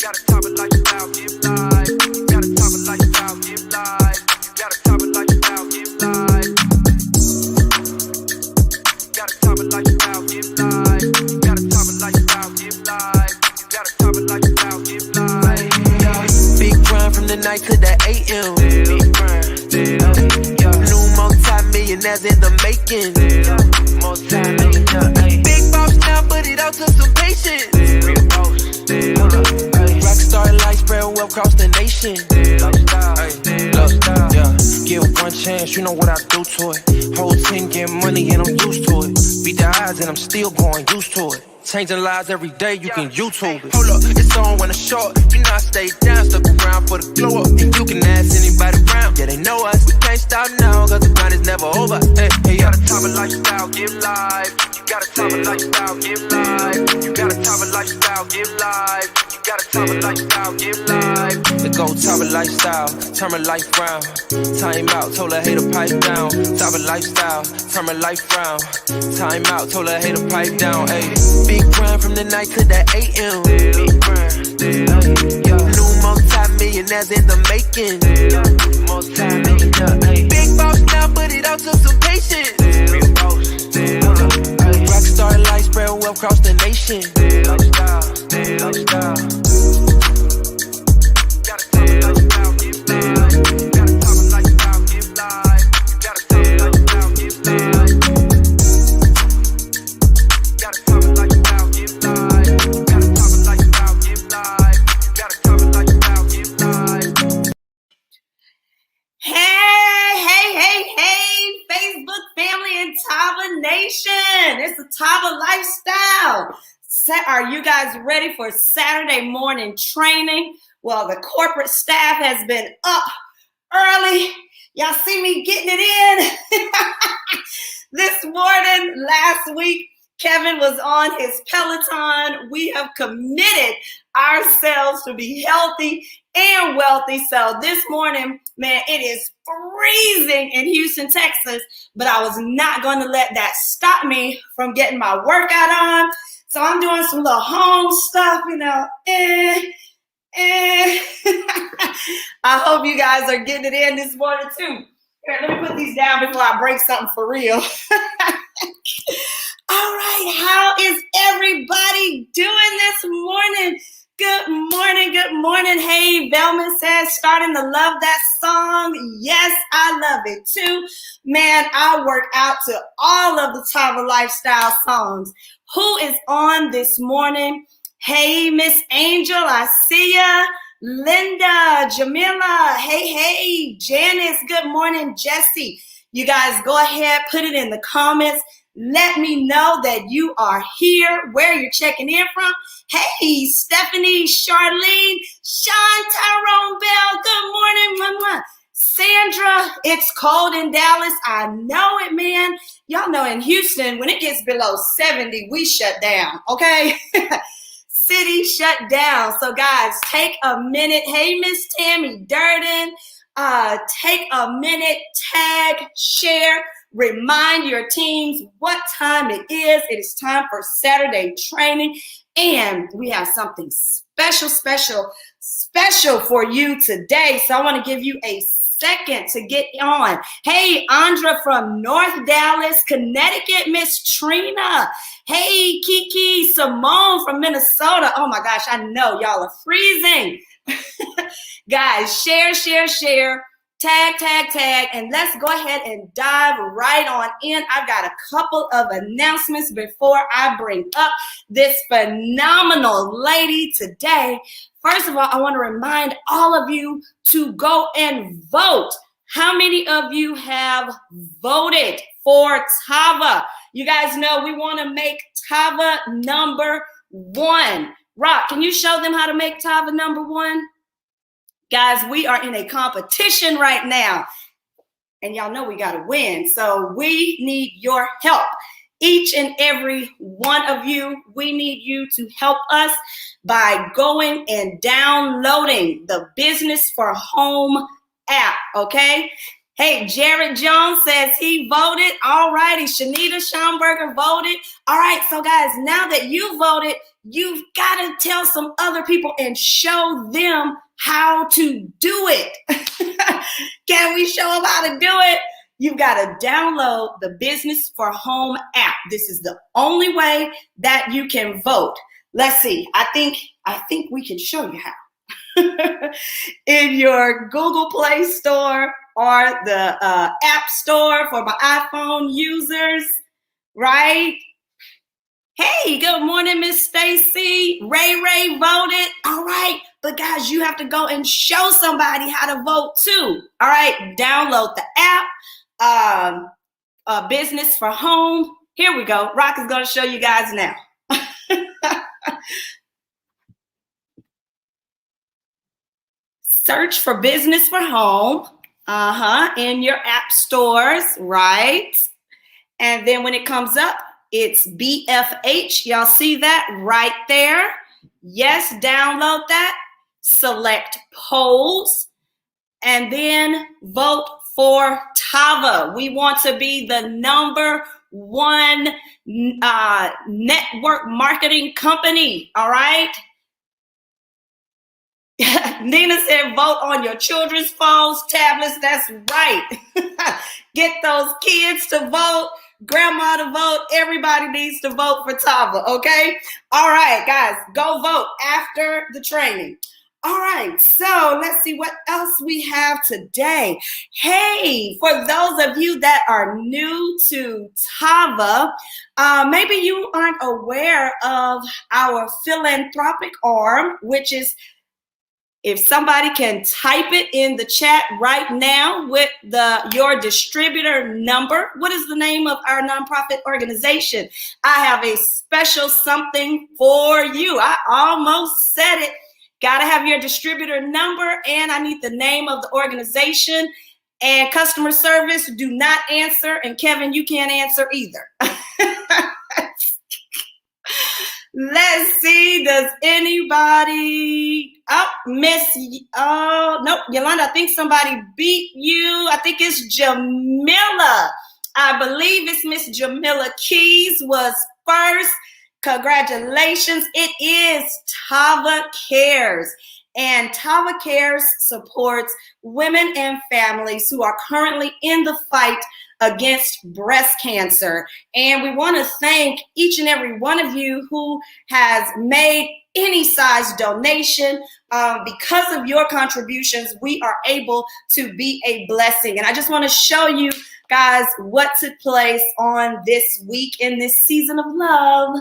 Got a Tava lifestyle, give life. Got a Tava lifestyle, give life. Got a Tava lifestyle, give life. Got a Tava lifestyle, give life. Got a Tava lifestyle, give life. Got a Tava lifestyle, give life. Big grind from the night to the AM. Big grind, new multi-millionaires in the making. Multi-millionaire, big boss now, but it all took some patience. Rockstar life spread well across the nation. Get one chance, you know what I do to it. Whole team get money and I'm used to it. Beat the odds and I'm still going used to it. Changing lives every day, you can YouTube it. Hold up, it's on when it's short. You know I stay down, stuck around for the glow up. And you can ask anybody around, yeah they know us. We can't stop now, cause the grind is never over. Hey, you got a Tava lifestyle, give life. You got a Tava lifestyle, give life. You got a Tava lifestyle, give life. You got a Tava lifestyle, give life. The go Tava lifestyle, turn my life round. Time out, told her hater pipe down. Tava lifestyle, turn my life round. Time out, told her hater pipe down. Ayy, big grind from the night to the AM. Big grind, new multi-millionaires in the making. Multi-millionaire, big boss now, but it all took some patience. Rockstar life spread well across the nation. It's the Tava lifestyle. Are you guys ready for Saturday morning training? Well, the corporate staff has been up early. Y'all see me getting it in this morning. Last week, Kevin was on his Peloton. We have committed ourselves to be healthy and wealthy. So this morning, man, it is freezing in Houston, Texas, but I was not going to let that stop me from getting my workout on. So I'm doing some little home stuff, you know. I hope you guys are getting it in this morning too. Here, let me put these down before I break something for real. All right, how is everybody doing this morning? Good morning, good morning. Hey, Velma says, starting to love that song. Yes, I love it too. Man, I work out to all of the Tava lifestyle songs. Who is on this morning? Hey, Miss Angel, I see ya. Linda, Jamila, hey, Janice, good morning, Jesse. You guys go ahead, put it in the comments. Let me know that you are here, where you're checking in from. Hey, Stephanie, Charlene, Sean, Tyrone Bell, good morning, mama. Sandra, it's cold in Dallas. I know it, man. Y'all know in Houston, when it gets below 70, we shut down, okay? City shut down. So guys, take a minute. Hey, Miss Tammy Durden, take a minute, tag, share. Remind your teams what time it is. It is time for Saturday training. And we have something special for you today. So I want to give you a second to get on. Hey, Andra from North Dallas, Connecticut, Miss Trina. Hey, Kiki, Simone from Minnesota. Oh my gosh, I know y'all are freezing. Guys, share. Tag, and let's go ahead and dive right on in. I've got a couple of announcements before I bring up this phenomenal lady today. First of all, I want to remind all of you to go and vote. How many of you have voted for Tava? You guys know we want to make Tava number one. Rock, can you show them how to make Tava number one? Guys, we are in a competition right now, and y'all know we got to win. So we need your help. Each and every one of you, we need you to help us by going and downloading the Business for Home app, okay? Hey, Jared Jones says he voted. All righty. Shanita Schaumberger voted. All right. So, guys, now that you voted, you've got to tell some other people and show them how to do it. Can we show them how to do it? You've got to download the Business for Home app. This is the only way that you can vote. Let's see. I think we can show you how. In your Google Play Store or the App Store for my iPhone users, right? Hey, good morning, Miss Stacy. Ray voted. All right, but guys, you have to go and show somebody how to vote too. All right, download the app, Business for Home. Here we go. Rock is going to show you guys now. Search for Business for Home, in your app stores, right? And then when it comes up, it's BFH. Y'all see that right there? Yes, download that. Select polls, and then vote for Tava. We want to be the #1 network marketing company, all right? Nina said, vote on your children's phones, tablets. That's right. Get those kids to vote, grandma to vote. Everybody needs to vote for Tava, okay? All right, guys, go vote after the training. All right, so let's see what else we have today. Hey, for those of you that are new to Tava, maybe you aren't aware of our philanthropic arm, which is, if somebody can type it in the chat right now with your distributor number. What is the name of our nonprofit organization? I have a special something for you. I almost said it. Got to have your distributor number, and I need the name of the organization. And customer service, do not answer. And Kevin, you can't answer either. Let's see, does anybody, nope, Yolanda, I think somebody beat you. I think it's Jamila. I believe it's Miss Jamila Keys was first. Congratulations. It is Tava Cares. And Tava Cares supports women and families who are currently in the fight against breast cancer. And we want to thank each and every one of you who has made any size donation. Because of your contributions, we are able to be a blessing. And I just want to show you guys what took place on this week in this season of love.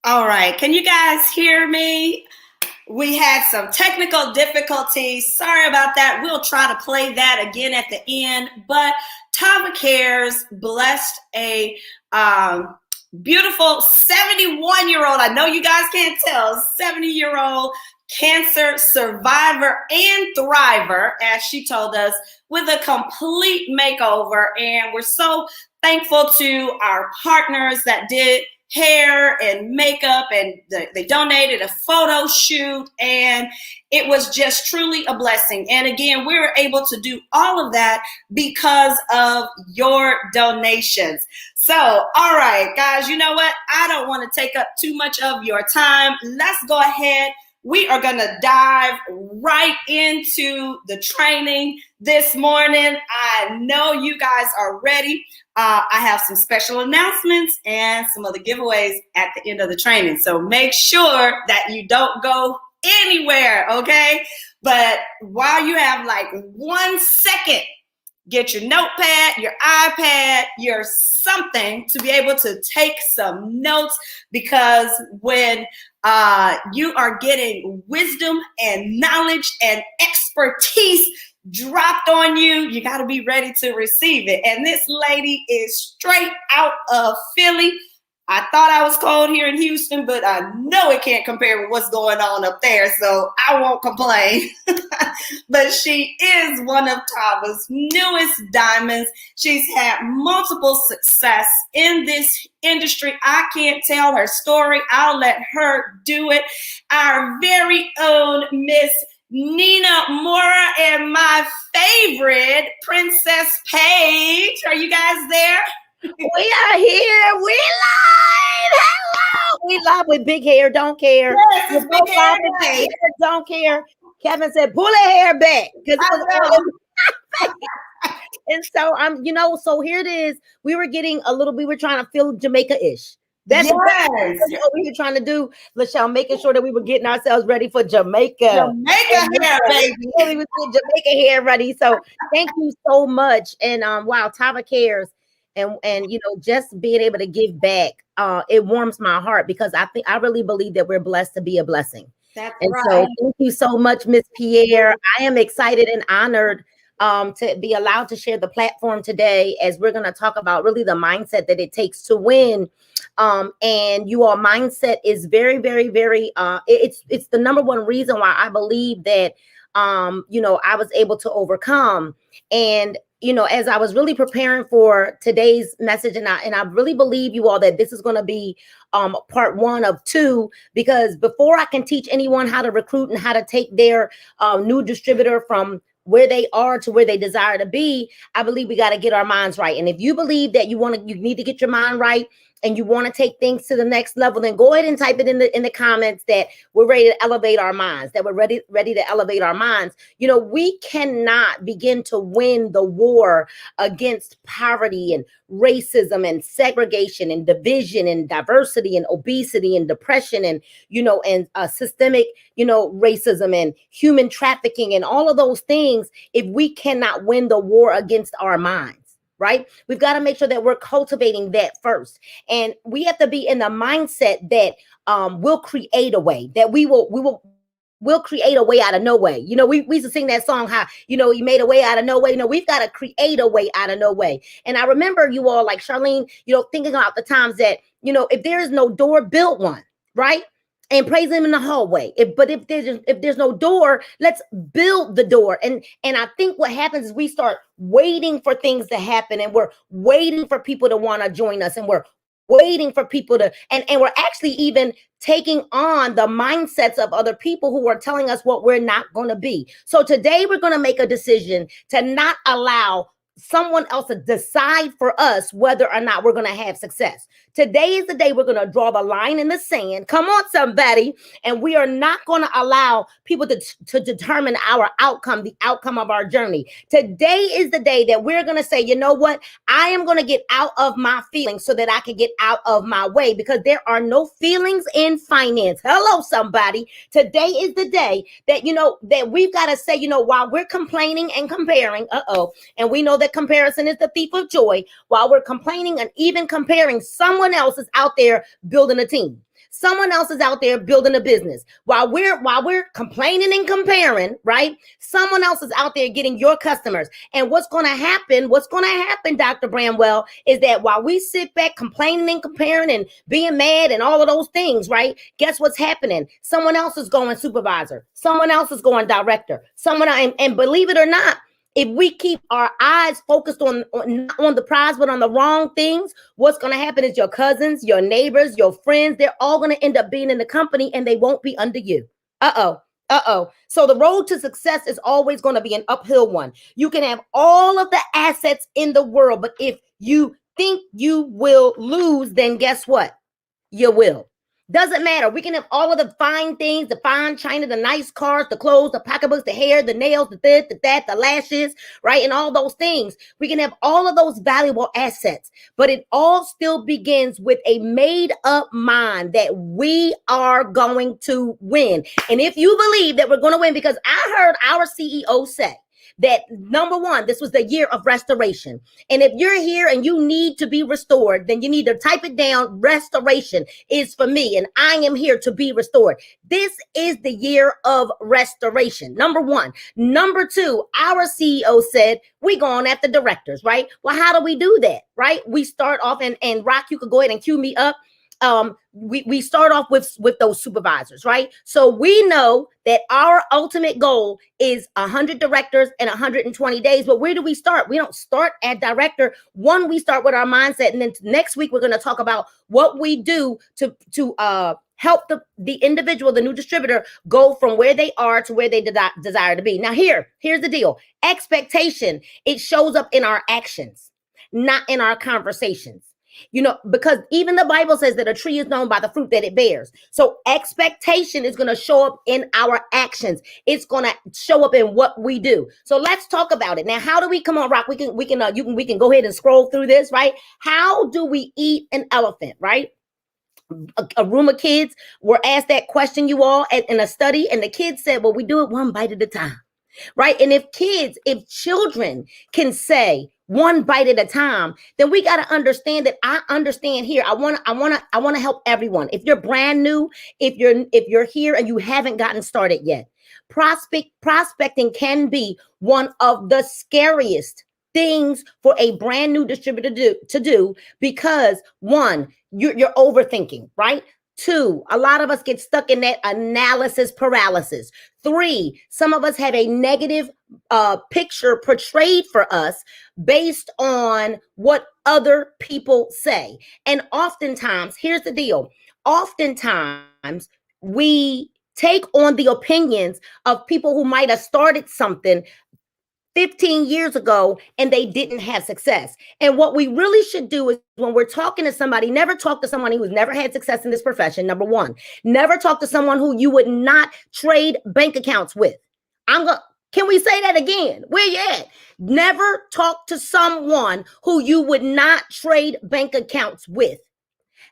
All right, can you guys hear me? We had some technical difficulties. Sorry about that. We'll try to play that again at the end. But Tava Cares blessed a beautiful 71-year-old. I know you guys can't tell, 70-year-old cancer survivor and thriver, as she told us, with a complete makeover. And we're so thankful to our partners that did hair and makeup, and they donated a photo shoot, and it was just truly a blessing. And again, we were able to do all of that because of your donations. So, all right, guys, you know what? I don't want to take up too much of your time. Let's go ahead. We are going to dive right into the training this morning. I know you guys are ready. I have some special announcements and some other giveaways at the end of the training. So make sure that you don't go anywhere, okay? But while you have like 1 second, get your notepad, your iPad, your something to be able to take some notes, because when you are getting wisdom and knowledge and expertise dropped on you, you got to be ready to receive it. And this lady is straight out of Philly. I thought I was cold here in Houston, but I know it can't compare with what's going on up there, so I won't complain. But she is one of Tava's newest diamonds. She's had multiple success in this industry. I can't tell her story. I'll let her do it. Our very own Miss Nina Mora and my favorite, Princess Paige. Are you guys there? We are here. We live. Hello. We live with big hair. Don't care. Yes, big hair, hair. Don't care. Kevin said, pull the hair back. And so so here it is. We were trying to feel Jamaica-ish. That's what we were trying to do, Lachelle, making sure that we were getting ourselves ready for Jamaica. Jamaica hair, baby. We was getting Jamaica hair ready. So thank you so much. And wow, Tava Cares. And just being able to give back, it warms my heart, because I really believe that we're blessed to be a blessing. That's and right. So thank you so much, Miss Pierre. I am excited and honored to be allowed to share the platform today, as we're going to talk about really the mindset that it takes to win. And you all, mindset is very, very, very, it's the number one reason why I believe that, I was able to overcome. And as I was really preparing for today's message, and I really believe, you all, that this is going to be part 1 of 2, because before I can teach anyone how to recruit and how to take their new distributor from where they are to where they desire to be, I believe we got to get our minds right. And if you believe that you need to get your mind right, and you want to take things to the next level, then go ahead and type it in the comments that we're ready to elevate our minds, that we're ready to elevate our minds. We cannot begin to win the war against poverty and racism and segregation and division and diversity and obesity and depression and, systemic, racism and human trafficking and all of those things, if we cannot win the war against our minds. Right? We've got to make sure that we're cultivating that first. And we have to be in the mindset that we'll create a way, that we'll create a way out of no way. We used to sing that song, how, he made a way out of no way. We've got to create a way out of no way. And I remember you all, like Charlene, thinking about the times that, if there is no door, build one, right? And praise him in the hallway. If there's no door, let's build the door. And I think what happens is we start waiting for things to happen, and we're waiting for people to want to join us, and we're waiting for people to, and we're actually even taking on the mindsets of other people who are telling us what we're not going to be. So today we're going to make a decision to not allow someone else to decide for us whether or not we're going to have success. Today is the day we're going to draw the line in the sand. Come on, somebody. And we are not going to allow people to determine our outcome, the outcome of our journey. Today is the day that we're going to say, you know what? I am going to get out of my feelings so that I can get out of my way, because there are no feelings in finance. Hello, somebody. Today is the day that, that we've got to say, while we're complaining and comparing, and we know that comparison is the thief of joy, while we're complaining and even comparing, someone else is out there building a team. Someone else is out there building a business. While we're complaining and comparing, right? Someone else is out there getting your customers. And what's going to happen, Dr. Bramwell, is that while we sit back complaining and comparing and being mad and all of those things, right? Guess what's happening? Someone else is going supervisor. Someone else is going director. And believe it or not, if we keep our eyes focused on the prize, but on the wrong things, what's going to happen is your cousins, your neighbors, your friends, they're all going to end up being in the company and they won't be under you. So the road to success is always going to be an uphill one. You can have all of the assets in the world, but if you think you will lose, then guess what? You will. Doesn't matter. We can have all of the fine things, the fine china, the nice cars, the clothes, the pocketbooks, the hair, the nails, the this, the that, the lashes, right? And all those things. We can have all of those valuable assets, but it all still begins with a made up mind that we are going to win. And if you believe that we're going to win, because I heard our CEO say that, number one, this was the year of restoration. And if you're here and you need to be restored, then you need to type it down. Restoration is for me, and I am here to be restored. This is the year of restoration. Number one. Number two, our CEO said we going after directors, right? Well, how do we do that, right? We start off, and Rock, you could go ahead and cue me up. We start off with those supervisors, right? So we know that our ultimate goal is 100 directors in 120 days. But where do we start? We don't start at director. One, we start with our mindset. And then next week, we're going to talk about what we do to help the individual, the new distributor, go from where they are to where they desire to be. Now, here's the deal. Expectation, it shows up in our actions, not in our conversations. Because even the Bible says that a tree is known by the fruit that it bears. So expectation is going to show up in our actions. It's going to show up in what we do. So let's talk about it. Now, how do we, come on, Rock, we can go ahead and scroll through this, right? How do we eat an elephant, right? A room of kids were asked that question, you all, in a study, and the kids said, well, we do it one bite at a time, right? And if children can say one bite at a time, then we got to understand that I understand here. I want to help everyone. If you're brand new, if you're here and you haven't gotten started yet, prospecting can be one of the scariest things for a brand new distributor to do because one, you're overthinking, right? Two, a lot of us get stuck in that analysis paralysis. Three, some of us have a negative picture portrayed for us based on what other people say. And oftentimes, here's the deal. Oftentimes, we take on the opinions of people who might have started something 15 years ago and they didn't have success. And what we really should do is when we're talking to somebody, never talk to someone who's never had success in this profession. Number one, never talk to someone who you would not trade bank accounts with. Can we say that again? Where you at? Never talk to someone who you would not trade bank accounts with.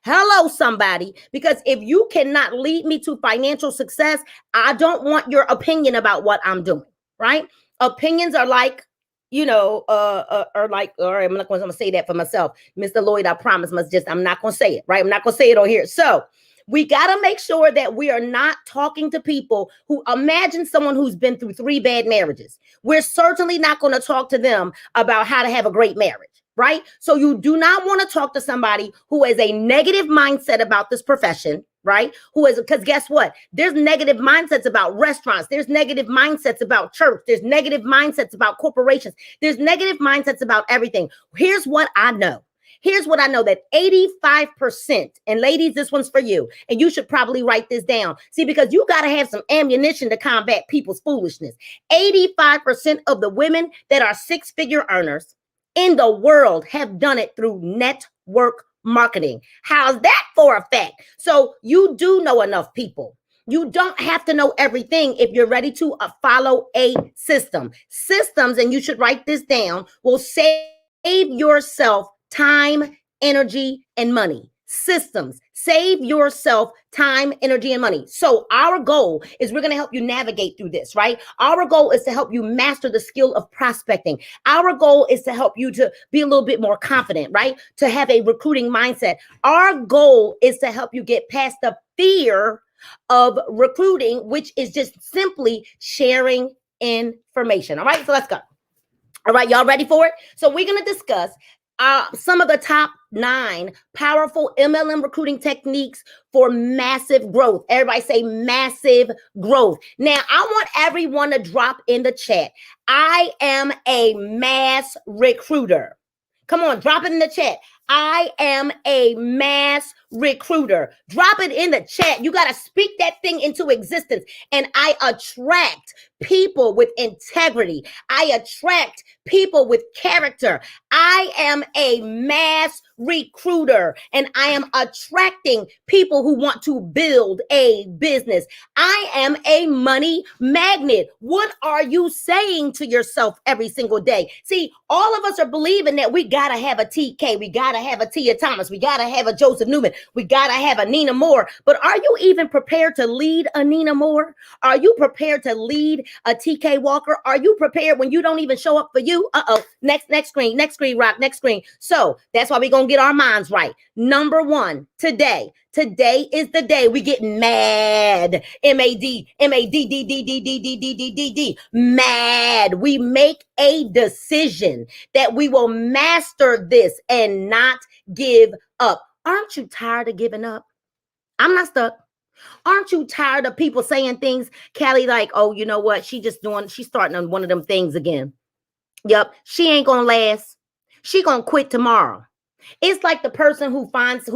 Hello, somebody, because if you cannot lead me to financial success, I don't want your opinion about what I'm doing, right? Opinions are like, I'm not going to say that for myself. Mr. Lloyd, I promise, I'm not going to say it, right? I'm not going to say it on here. So we got to make sure that we are not talking to people who, imagine someone who's been through 3 bad marriages. We're certainly not going to talk to them about how to have a great marriage. Right? So you do not want to talk to somebody who has a negative mindset about this profession, right? Because guess what? There's negative mindsets about restaurants. There's negative mindsets about church. There's negative mindsets about corporations. There's negative mindsets about everything. Here's what I know. That 85%, and ladies, this one's for you, and you should probably write this down. See, because you got to have some ammunition to combat people's foolishness. 85% of the women that are 6-figure earners in the world have done it through network marketing. How's that for a fact? So you do know enough people. You don't have to know everything if you're ready to follow a system. Systems, and you should write this down, will save yourself time, energy, and money. systems. Save yourself time, energy, and money. So our goal is we're going to help you navigate through this, right? Our goal is to help you master the skill of prospecting. Our goal is to help you to be a little bit more confident, right? To have a recruiting mindset. Our goal is to help you get past the fear of recruiting, which is just simply sharing information. All right, so let's go. All right, y'all ready for it? So we're going to discuss some of the top 9 powerful MLM recruiting techniques for massive growth. Everybody say massive growth. Now, I want everyone to drop in the chat. I am a mass recruiter. Come on, drop it in the chat. I am a mass recruiter. Drop it in the chat. You got to speak that thing into existence. And I attract people with integrity. I attract people with character. I am a mass recruiter, and I am attracting people who want to build a business. I am a money magnet. What are you saying to yourself every single day? See, all of us are believing that we got to have a TK. We got to have a Tia Thomas. We got to have a Joseph Newman. We got to have a Nina Moore. But are you even prepared to lead a Nina Moore? Are you prepared to lead a TK Walker? Are you prepared when you don't even show up for you? Next screen, Rock, next screen. So that's why we're going to get our minds right. Number 1, today is the day we get mad. MAD, mad. We make a decision that we will master this and not give up. Aren't you tired of giving up? I'm not stuck. Aren't you tired of people saying things, Callie, like, oh, you know what? She's starting on one of them things again. Yep, she ain't gonna last. She gonna quit tomorrow. It's like the person who finds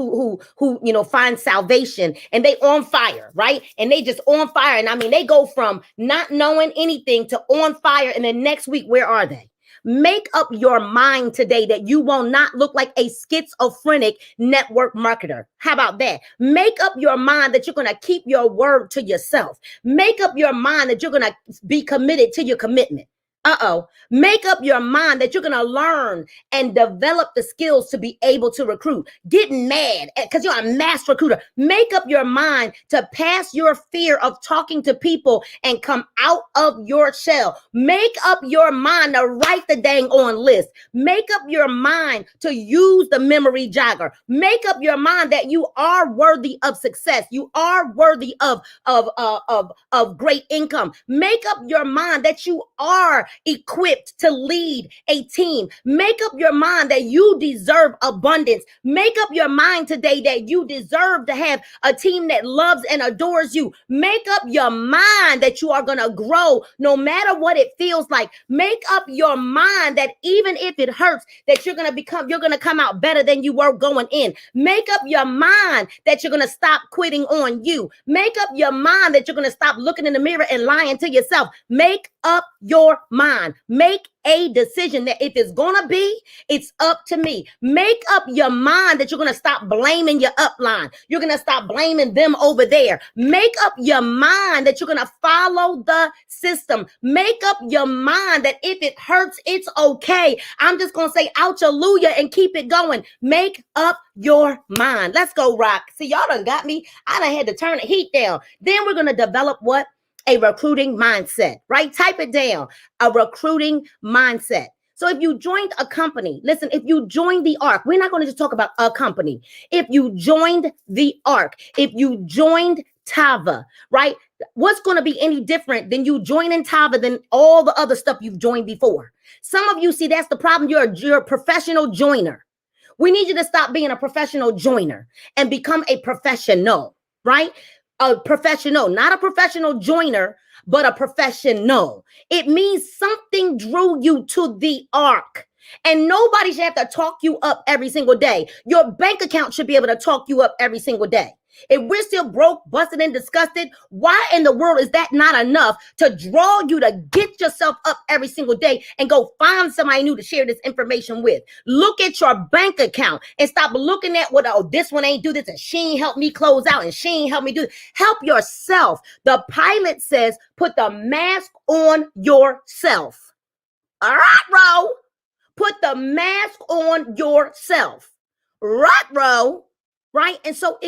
finds salvation and they on fire, right? And they just on fire. And I mean, they go from not knowing anything to on fire. And then next week, where are they? Make up your mind today that you will not look like a schizophrenic network marketer. How about that? Make up your mind that you're going to keep your word to yourself. Make up your mind that you're going to be committed to your commitment. Make up your mind that you're going to learn and develop the skills to be able to recruit. Get mad because you're a mass recruiter. Make up your mind to pass your fear of talking to people and come out of your shell. Make up your mind to write the dang on list. Make up your mind to use the memory jogger. Make up your mind that you are worthy of success. You are worthy of great income. Make up your mind that you are equipped to lead a team. Make up your mind that you deserve abundance. Make up your mind today that you deserve to have a team that loves and adores you. Make up your mind that you are going to grow no matter what it feels like. Make up your mind that even if it hurts, that you're going to come out better than you were going in. Make up your mind that you're going to stop quitting on you. Make up your mind that you're going to stop looking in the mirror and lying to yourself. Make up your mind. Make a decision that if it's gonna be, it's up to me. Make up your mind that you're gonna stop blaming your upline. You're gonna stop blaming them over there. Make up your mind that you're gonna follow the system. Make up your mind that if it hurts, it's okay. I'm just gonna say ouchallooya and keep it going. Make up your mind. Let's go, Rock. See, y'all done got me. I done had to turn the heat down. Then we're gonna develop what? A recruiting mindset, right? Type it down, a recruiting mindset. So if you joined a company, listen, if you joined the ARC, we're not going to just talk about a company. If you joined the ARC, if you joined Tava, right? What's going to be any different than you joining Tava than all the other stuff you've joined before? Some of you see that's the problem. You're a professional joiner. We need you to stop being a professional joiner and become a professional, right? A professional, not a professional joiner, but a professional. It means something drew you to the ARC. And nobody should have to talk you up every single day. Your bank account should be able to talk you up every single day. If we're still broke, busted, and disgusted, why in the world is that not enough to draw you to get yourself up every single day and go find somebody new to share this information with? Look at your bank account and stop looking at this one ain't do this and she ain't help me close out and she ain't help me do this. Help yourself. The pilot says, put the mask on yourself. All right, bro. Put the mask on yourself. Right, bro. right? And so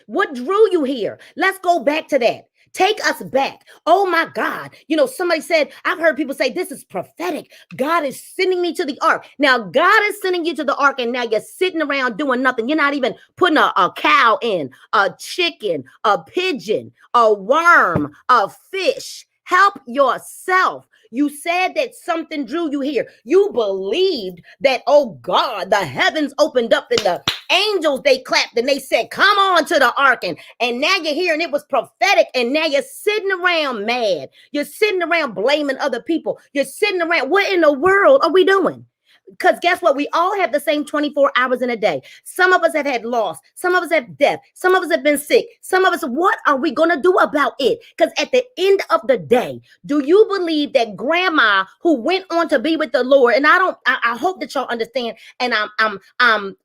what drew you here? Let's go back to that. Take us back. Oh my God. Somebody said, I've heard people say, this is prophetic. God is sending me to the ark. Now, God is sending you to the ark, and now you're sitting around doing nothing. You're not even putting a cow in, a chicken, a pigeon, a worm, a fish. Help yourself. You said that something drew you here. You believed that, oh God, the heavens opened up and the angels, they clapped and they said, come on to the ark. And now you're here, and it was prophetic. And now you're sitting around mad. You're sitting around blaming other people. You're sitting around. What in the world are we doing? Because guess what? We all have the same 24 hours in a day. Some of us have had loss. Some of us have death. Some of us have been sick. Some of us, what are we going to do about it? Because at the end of the day, do you believe that grandma who went on to be with the Lord, and I hope that y'all understand, and I'm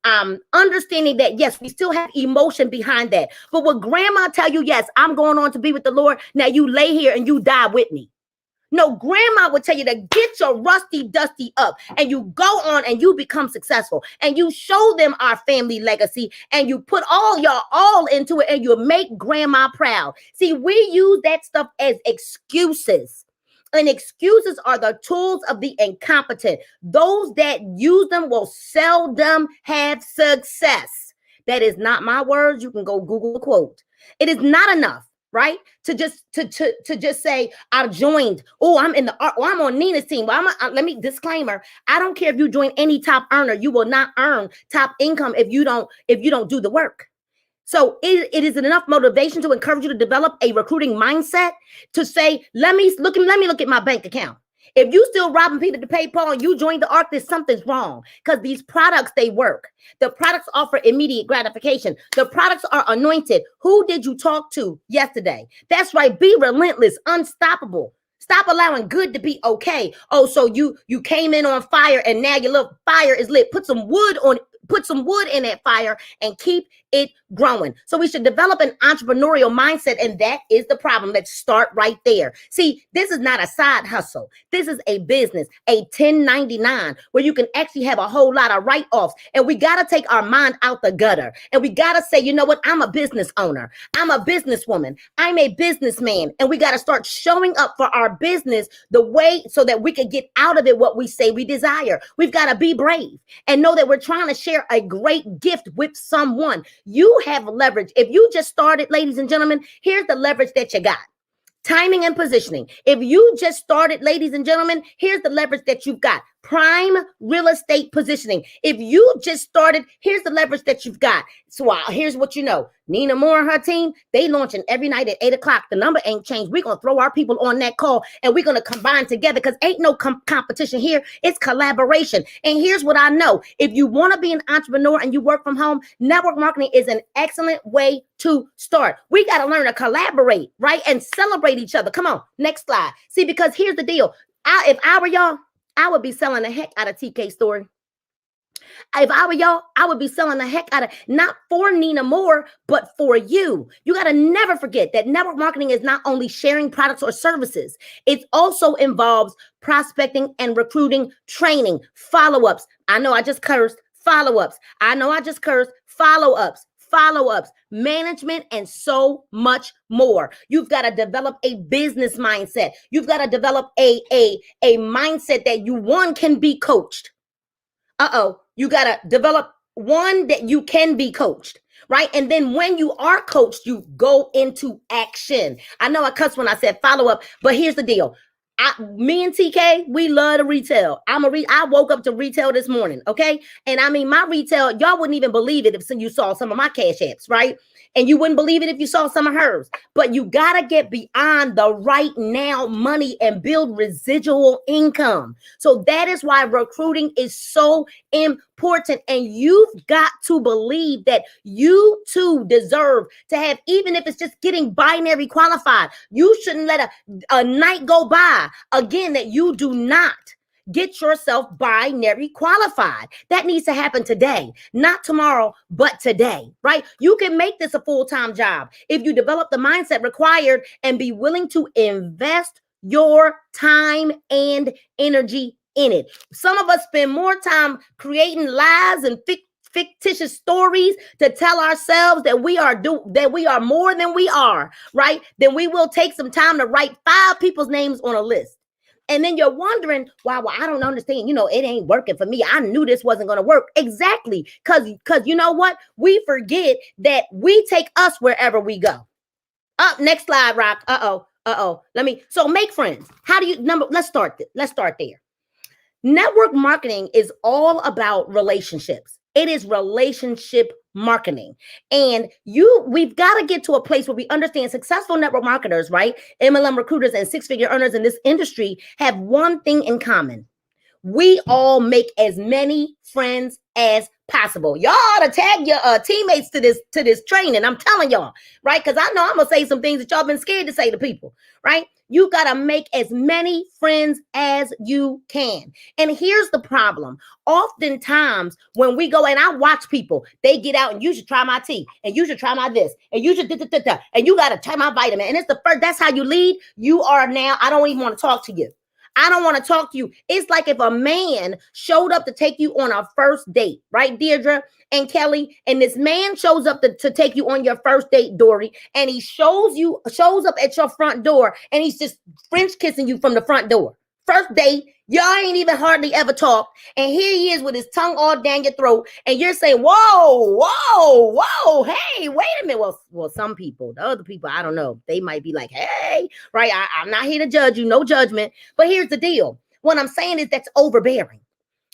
understanding that, yes, we still have emotion behind that. But would grandma tell you, yes, I'm going on to be with the Lord. Now you lay here and you die with me. No, grandma would tell you to get your rusty dusty up, and you go on and you become successful, and you show them our family legacy, and you put all into it, and you make grandma proud. See, we use that stuff as excuses. And excuses are the tools of the incompetent. Those that use them will seldom have success. That is not my words. You can go Google the quote. It is not enough, right? To just say, I've joined. Oh, I'm in the art. Oh, I'm on Nina's team. Well, let me disclaimer. I don't care if you join any top earner. You will not earn top income if you don't do the work. So it is enough motivation to encourage you to develop a recruiting mindset to say, let me look at my bank account. If you still robbing Peter to pay Paul and you join the ark, there's something's wrong, because these products, they work. The products offer immediate gratification. The products are anointed. Who did you talk to yesterday? That's right. Be relentless, unstoppable. Stop allowing good to be okay. Oh, so you came in on fire and now your little fire is lit. Put some wood in that fire and keep it growing. So we should develop an entrepreneurial mindset, and that is the problem. Let's start right there. See, this is not a side hustle. This is a business, a 1099, where you can actually have a whole lot of write-offs. And we got to take our mind out the gutter, and we got to say, you know what? I'm a business owner. I'm a businesswoman. I'm a businessman. And we got to start showing up for our business the way so that we can get out of it what we say we desire. We've got to be brave and know that we're trying to share a great gift with someone. You have leverage. If you just started, ladies and gentlemen, here's the leverage that you got. Timing and positioning. If you just started, ladies and gentlemen, here's the leverage that you've got. Prime real estate positioning. If you just started, here's the leverage that you've got. So here's what you know. Nina Moore and her team, they launching every night at 8 o'clock. The number ain't changed. We're going to throw our people on that call, and we're going to combine together, because ain't no competition here. It's collaboration. And here's what I know. If you want to be an entrepreneur and you work from home, network marketing is an excellent way to start. We got to learn to collaborate, right? And celebrate each other. Come on, next slide. See, because here's the deal. If I were y'all, I would be selling the heck out of TK Story. If I were y'all, I would be selling the heck out of, not for Nina Moore, but for you. You got to never forget that network marketing is not only sharing products or services. It also involves prospecting and recruiting, training, follow-ups. I know I just cursed. Follow-ups. I know I just cursed. Follow-ups. Management, and so much more. You've got to develop a business mindset. You've got to develop a mindset that you, one, can be coached. You got to develop one that you can be coached, right? And then when you are coached, you go into action. I know I cussed when I said follow up, but here's the deal. Me and TK, we love to retail. I woke up to retail this morning, okay? And I mean, my retail, y'all wouldn't even believe it if you saw some of my cash apps, right? And you wouldn't believe it if you saw some of hers. But you got to get beyond the right now money and build residual income. So that is why recruiting is so important. And you've got to believe that you too deserve to have, even if it's just getting binary qualified. You shouldn't let a night go by again that you do not get yourself binary qualified. That needs to happen today, not tomorrow, but today, right? You can make this a full-time job if you develop the mindset required and be willing to invest your time and energy in it. Some of us spend more time creating lies and fictitious stories to tell ourselves that we are more than we are, right? Then we will take some time to write 5 people's names on a list. And then you're wondering, why? Well, I don't understand. It ain't working for me. I knew this wasn't going to work. Exactly. Because you know what? We forget that we take us wherever we go. Up, next slide, Rock. So make friends. How do you let's start there. Network marketing is all about relationships. It is relationship marketing. And we've got to get to a place where we understand successful network marketers, right? MLM recruiters and 6-figure earners in this industry have one thing in common. We all make as many friends as possible. Y'all ought to tag your teammates to this training. I'm telling y'all, right? Because I know I'm going to say some things that y'all been scared to say to people, right? You got to make as many friends as you can. And here's the problem. Oftentimes when we go, and I watch people, they get out and you should try my tea and you should try my this and you should and you got to try my vitamin. And it's the first, that's how you lead. You are now, I don't even want to talk to you. I don't want to talk to you. It's like if a man showed up to take you on a first date, right, Deirdre and Kelly? And this man shows up to take you on your first date, Dory, and he shows up at your front door and he's just French kissing you from the front door. First date, y'all ain't even hardly ever talked. And here he is with his tongue all down your throat. And you're saying, whoa, hey, wait a minute. Well, some people, the other people, I don't know. They might be like, hey, right? I'm not here to judge you, no judgment. But here's the deal. What I'm saying is that's overbearing.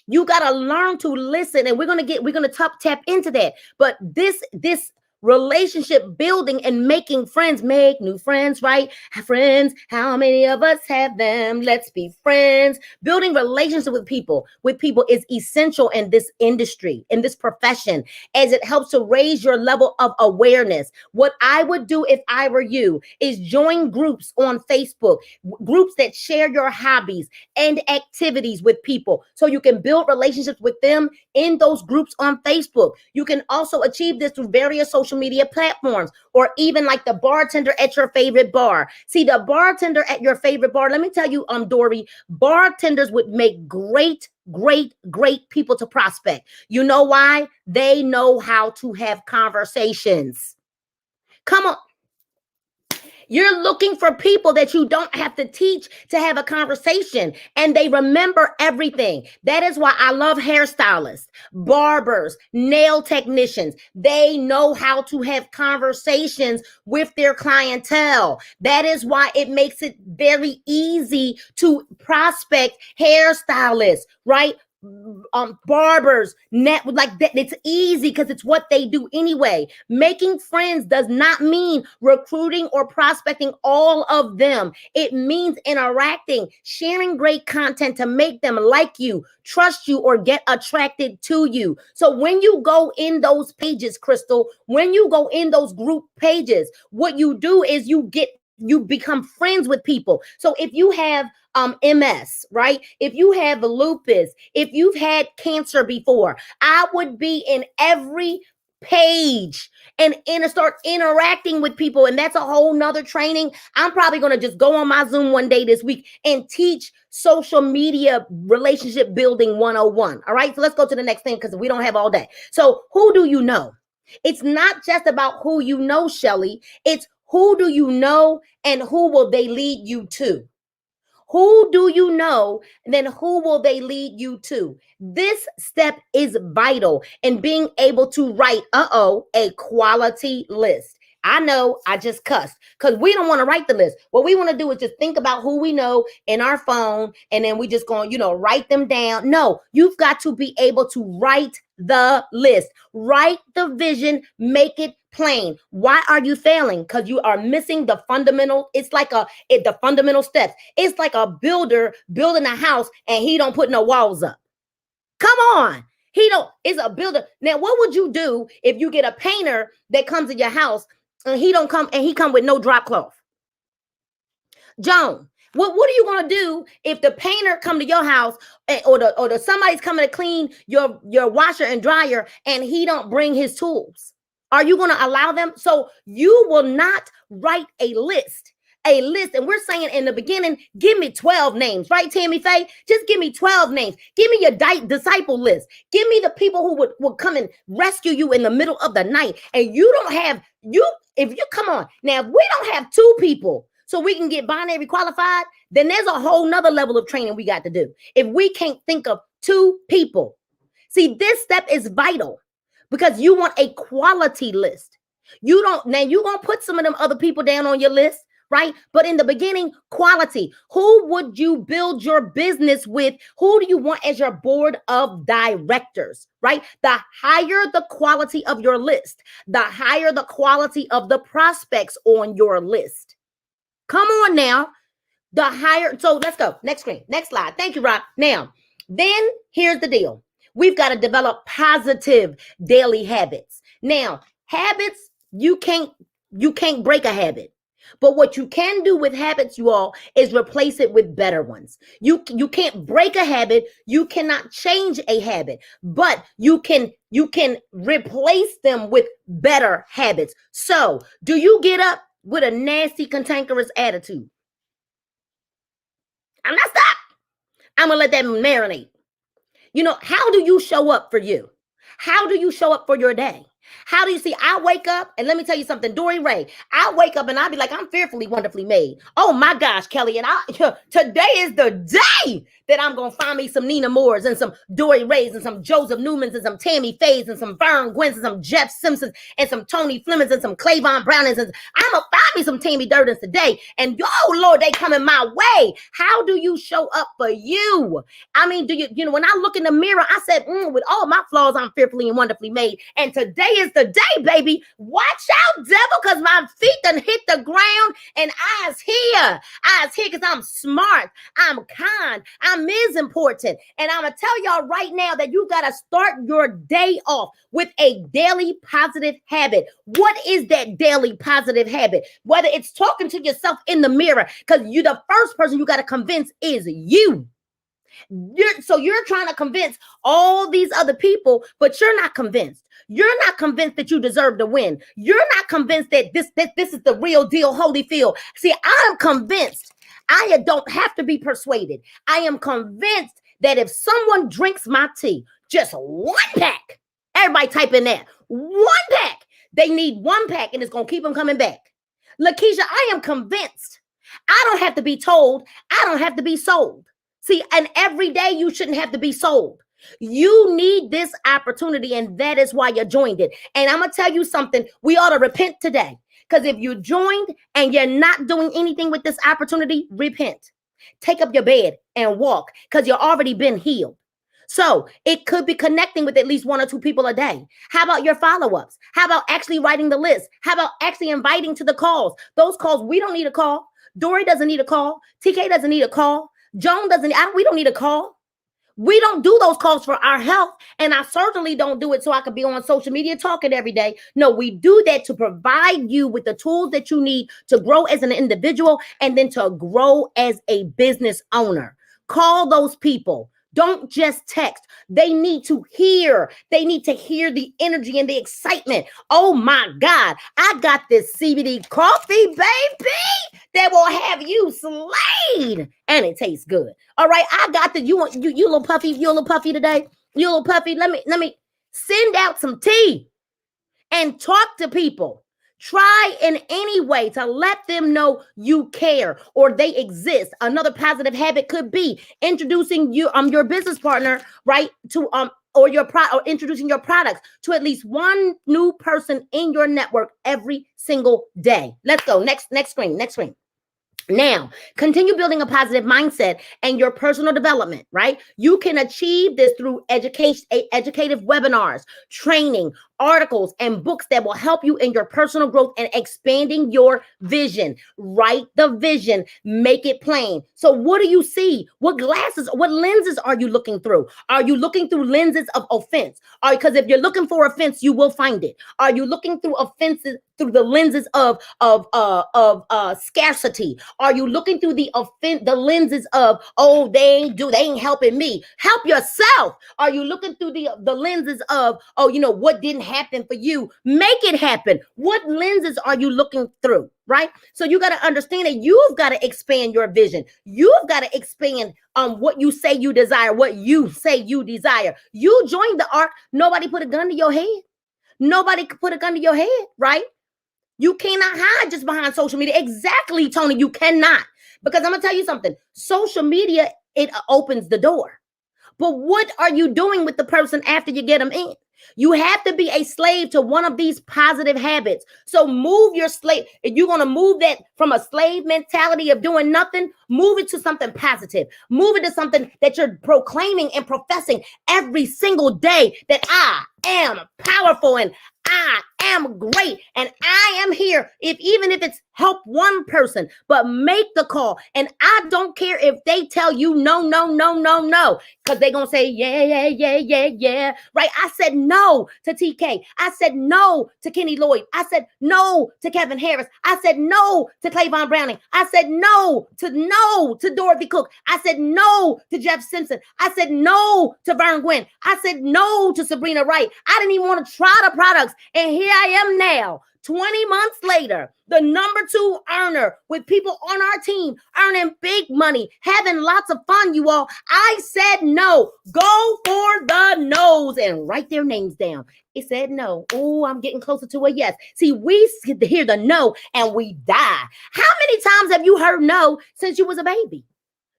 You got to learn to listen. And we're going to tap into that. But this relationship building and making friends, make new friends, right? Friends, how many of us have them? Let's be friends. Building relationships with people is essential in this industry, in this profession, as it helps to raise your level of awareness. What I would do if I were you is join groups on Facebook, groups that share your hobbies and activities with people, so you can build relationships with them in those groups on Facebook. You can also achieve this through various social media platforms, or even like the bartender at your favorite bar. See, the bartender at your favorite bar, let me tell you, Dory, bartenders would make great people to prospect. You know why? They know how to have conversations. Come on. You're looking for people that you don't have to teach to have a conversation, and they remember everything. That is why I love hairstylists, barbers, nail technicians. They know how to have conversations with their clientele. That is why it makes it very easy to prospect hairstylists, right? Barbers, like that. It's easy because it's what they do anyway. Making friends does not mean recruiting or prospecting all of them. It means interacting, sharing great content to make them like you, trust you, or get attracted to you. So when you go in those pages, Crystal, when you go in those group pages, what you do is you become friends with people. So if you have MS, right? If you have lupus, if you've had cancer before, I would be in every page and start interacting with people. And that's a whole nother training. I'm probably going to just go on my Zoom one day this week and teach social media relationship building 101. All right. So let's go to the next thing, because we don't have all day. So who do you know? It's not just about who you know, Shelly. It's who do you know and who will they lead you to? Who do you know? Then who will they lead you to? This step is vital in being able to write, a quality list. I know I just cussed because we don't want to write the list. What we want to do is just think about who we know in our phone, and then we just going, write them down. No, you've got to be able to write the list, write the vision, make it plain. Why are you failing? Because you are missing the fundamental. It's like the fundamental steps. It's like a builder building a house and he don't put no walls up. Come on. It's a builder. Now, what would you do if you get a painter that comes to your house and he come with no drop cloth? Joan, what are you going to do if the painter come to your house or somebody's coming to clean your washer and dryer and he don't bring his tools? Are you going to allow them? So you will not write a list a list, and we're saying in the beginning, give me 12 names, right, Tammy Faye? Just give me 12 names. Give me your disciple list. Give me the people who would come and rescue you in the middle of the night. And you don't have, if you come on, now if we don't have 2 people so we can get binary qualified, then there's a whole nother level of training we got to do. If we can't think of 2 people. See, this step is vital because you want a quality list. You're going to put some of them other people down on your list, right? But in the beginning, quality. Who would you build your business with? Who do you want as your board of directors, right? The higher the quality of your list, the higher the quality of the prospects on your list. Come on now. The higher. So let's go. Next screen. Next slide. Thank you, Rob. Now, then here's the deal. We've got to develop positive daily habits. Now, habits, you can't break a habit. But what you can do with habits, you all, is replace it with better ones. You can't break a habit. You cannot change a habit, but you can replace them with better habits. So, do you get up with a nasty, cantankerous attitude? I'm not stopped. I'm going to let that marinate. How do you show up for you? How do you show up for your day? How do you see? I wake up, and let me tell you something, Dory Ray. I wake up and I be like, I'm fearfully, wonderfully made. Oh my gosh, Kelly. And today is the day that I'm going to find me some Nina Moores and some Dory Rays and some Joseph Newmans and some Tammy Fays and some Vern Gwynns and some Jeff Simpsons and some Tony Flemings and some Clavon Brownings. And I'm going to find me some Tammy Durden's today. And oh Lord, they coming my way. How do you show up for you? I mean, when I look in the mirror, I said, with all my flaws, I'm fearfully and wonderfully made. And today is the day, baby. Watch out, devil, because my feet done hit the ground and eyes here because I'm smart, I'm kind, I'm is important. And I'm going to tell y'all right now that you got to start your day off with a daily positive habit. What is that daily positive habit? Whether it's talking to yourself in the mirror, because the first person you got to convince is you. You're trying to convince all these other people, but you're not convinced. You're not convinced that you deserve to win. You're not convinced that this is the real deal, Holyfield. See, I'm convinced. I don't have to be persuaded. I am convinced that if someone drinks my tea, just 1 pack, everybody type in that, 1 pack, they need 1 pack and it's going to keep them coming back. Lakeisha, I am convinced. I don't have to be told. I don't have to be sold. See, and every day you shouldn't have to be sold. You need this opportunity, and that is why you joined it. And I'm going to tell you something. We ought to repent today. Because if you joined and you're not doing anything with this opportunity, repent. Take up your bed and walk because you've already been healed. So it could be connecting with at least 1 or 2 people a day. How about your follow-ups? How about actually writing the list? How about actually inviting to the calls? Those calls, we don't need a call. Dory doesn't need a call. TK doesn't need a call. Joan doesn't, we don't need a call. We don't do those calls for our health. And I certainly don't do it so I could be on social media talking every day. No, we do that to provide you with the tools that you need to grow as an individual and then to grow as a business owner. Call those people. Don't just text. They need to hear. They need to hear the energy and the excitement. Oh my God, I got this CBD coffee, baby, that will have you slayed. And it tastes good. All right, I got the, you a little puffy, you a little puffy today? You a little puffy? Let me send out some tea and talk to people. Try in any way to let them know you care or they exist. Another positive habit could be introducing your business partner, right, to or introducing your products to at least 1 new person in your network every single day. Let's go. Next screen. Now, continue building a positive mindset and your personal development, right? You can achieve this through educative webinars, training, articles, and books that will help you in your personal growth and expanding your vision. Write the vision, make it plain. So what do you see? What lenses are you looking through? Are you looking through lenses of offense? Because if you're looking for offense, you will find it. Are you looking through offenses through the lenses of scarcity? Are you looking through the lenses of, oh, they ain't helping me? Help yourself. Are you looking through the lenses of, oh, what didn't happen for you. Make it happen. What lenses are you looking through, right? So you got to understand that you've got to expand your vision. You've got to expand what you say you desire, what you say you desire. You joined the ark. Nobody put a gun to your head. Nobody put a gun to your head, right? You cannot hide just behind social media. Exactly, Tony, you cannot. Because I'm going to tell you something. Social media, it opens the door. But what are you doing with the person after you get them in? You have to be a slave to one of these positive habits. So move your slave. If you're going to move that from a slave mentality of doing nothing, move it to something positive. Move it to something that you're proclaiming and professing every single day, that I am powerful and I am great and I am here. Even if it's help one person, but make the call. And I don't care if they tell you no, because they're going to say, yeah. Right? I said no to TK. I said no to Kenny Lloyd. I said no to Kevin Harris. I said no to Clavon Browning. I said no to Dorothy Cook. I said no to Jeff Simpson. I said no to Vern Gwynn. I said no to Sabrina Wright. I didn't even want to try the products. And here I am now, 20 months later, the number 2 earner with people on our team earning big money, having lots of fun, you all. I said no. Go for the no's and write their names down. It said no. Oh, I'm getting closer to a yes. See, we hear the no and we die. How many times have you heard no since you was a baby?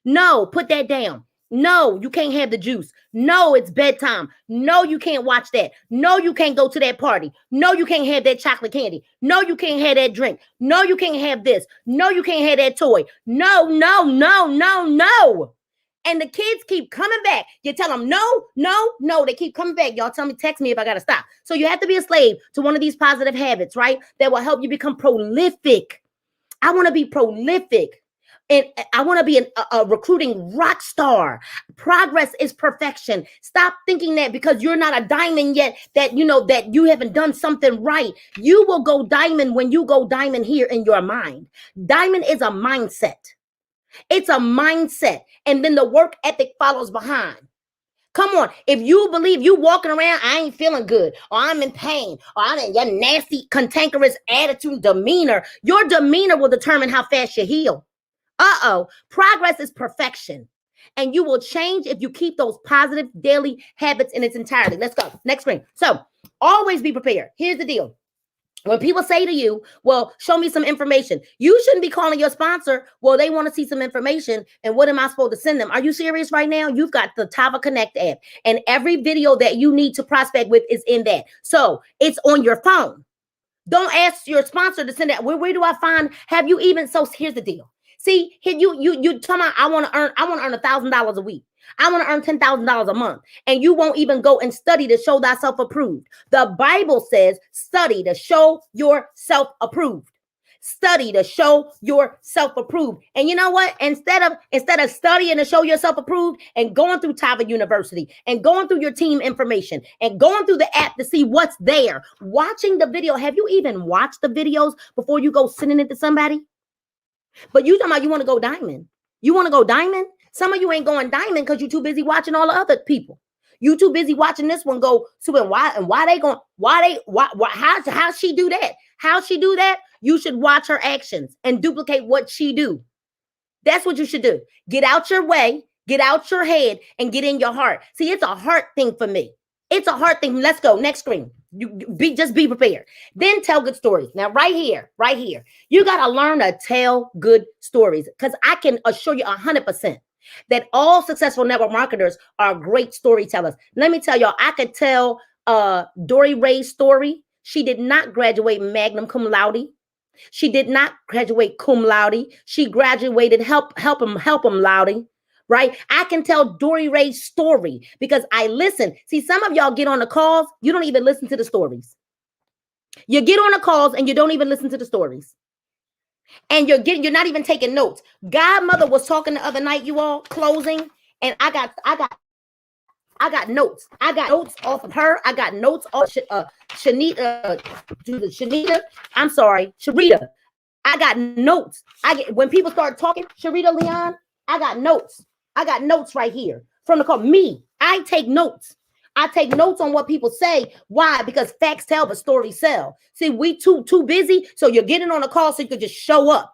No, put that down. No, you can't have the juice. No, it's bedtime. No, you can't watch that. No, you can't go to that party. No, you can't have that chocolate candy. No, you can't have that drink. No, you can't have this. No, you can't have that toy. No. And the kids keep coming back. You tell them no. They keep coming back. Y'all text me if I got to stop. So you have to be a slave to one of these positive habits, right? That will help you become prolific. I want to be prolific. And I want to be a recruiting rock star. Progress is perfection. Stop thinking that because you're not a diamond yet, that you haven't done something right. You will go diamond when you go diamond here in your mind. Diamond is a mindset. It's a mindset. And then the work ethic follows behind. Come on. If you believe you walking around, I ain't feeling good, or I'm in pain, or I'm in your nasty, cantankerous attitude, demeanor, your demeanor will determine how fast you heal. Progress is perfection. And you will change if you keep those positive daily habits in its entirety. Let's go. Next screen. So always be prepared. Here's the deal. When people say to you, well, show me some information, you shouldn't be calling your sponsor. Well, they want to see some information. And what am I supposed to send them? Are you serious right now? You've got the Tava Connect app, and every video that you need to prospect with is in that. So it's on your phone. Don't ask your sponsor to send that. Where do I find? Have you even? So here's the deal. See, here you tell me I want to earn $1,000 a week. I want to earn $10,000 a month. And you won't even go and study to show thyself approved. The Bible says, study to show yourself approved. Study to show yourself approved. And you know what? Instead of studying to show yourself approved and going through Tava University and going through your team information and going through the app to see what's there, watching the video. Have you even watched the videos before you go sending it to somebody? But you talking about you want to go diamond. You want to go diamond? Some of you ain't going diamond because you're too busy watching all the other people. You too busy watching this one go to how she do that? How she do that? You should watch her actions and duplicate what she do. That's what you should do. Get out your way, get out your head, and get in your heart. See, it's a heart thing for me. It's a heart thing. Let's go. Next screen. Just be prepared. Then tell good stories. Now, right here, you got to learn to tell good stories, because I can assure you 100% that all successful network marketers are great storytellers. Let me tell y'all, I could tell Dory Ray's story. She did not graduate magna cum laude. She did not graduate cum laude. She graduated help him laude. Right? I can tell Dory Ray's story because I listen. See, some of y'all get on the calls, you don't even listen to the stories. You get on the calls and you don't even listen to the stories. And you're not even taking notes. Godmother was talking the other night, you all, closing, and I got notes. I got notes off of her. I got notes off Sharita. I got notes. When people start talking, Sharita Leon, I got notes. I got notes right here from the call. Me, I take notes. I take notes on what people say. Why? Because facts tell, but stories sell. See, we too busy, so you're getting on a call so you can just show up.